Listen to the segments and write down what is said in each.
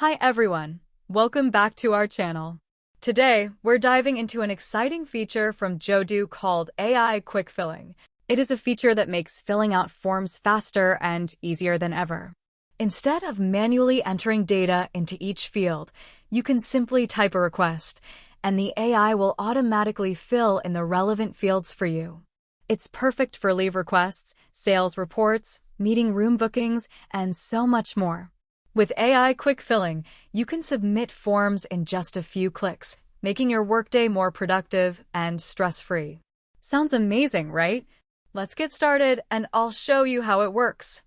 Hi everyone, welcome back to our channel. Today, we're diving into an exciting feature from Jodoo called AI Quick Filling. It is a feature that makes filling out forms faster and easier than ever. Instead of manually entering data into each field, you can simply type a request, and the AI will automatically fill in the relevant fields for you. It's perfect for leave requests, sales reports, meeting room bookings, and so much more. With AI Quick Filling, you can submit forms in just a few clicks, making your workday more productive and stress-free. Sounds amazing, right? Let's get started and I'll show you how it works.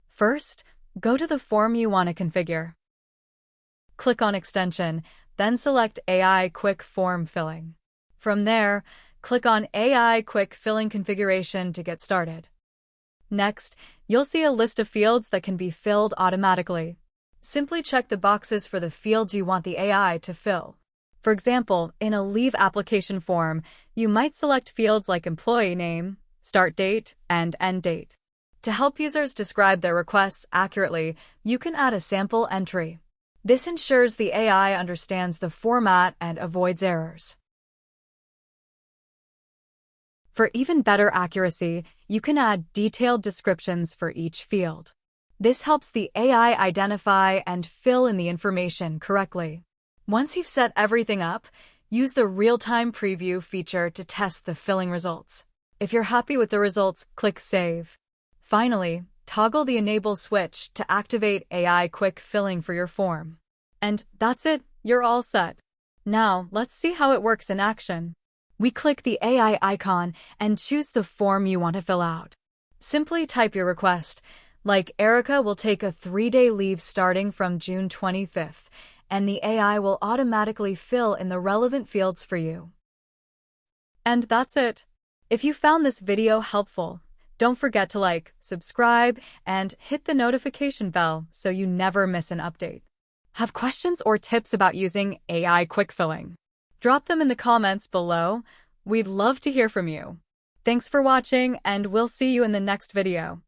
First, go to the form you want to configure. Click on Extension, then select AI Quick Form Filling. From there, click on AI Quick Filling Configuration to get started. Next, you'll see a list of fields that can be filled automatically. Simply check the boxes for the fields you want the AI to fill. For example, in a leave application form, you might select fields like employee name, start date, and end date. To help users describe their requests accurately, you can add a sample entry. This ensures the AI understands the format and avoids errors. For even better accuracy, you can add detailed descriptions for each field. This helps the AI identify and fill in the information correctly. Once you've set everything up, use the real-time preview feature to test the filling results. If you're happy with the results, click Save. Finally, toggle the Enable switch to activate AI Quick Filling for your form. And that's it, you're all set. Now, let's see how it works in action. We click the AI icon and choose the form you want to fill out. Simply type your request, like Erica will take a 3-day leave starting from June 25th, and the AI will automatically fill in the relevant fields for you. And that's it. If you found this video helpful, don't forget to like, subscribe, and hit the notification bell so you never miss an update. Have questions or tips about using AI Quick Filling? Drop them in the comments below. We'd love to hear from you. Thanks for watching, and we'll see you in the next video.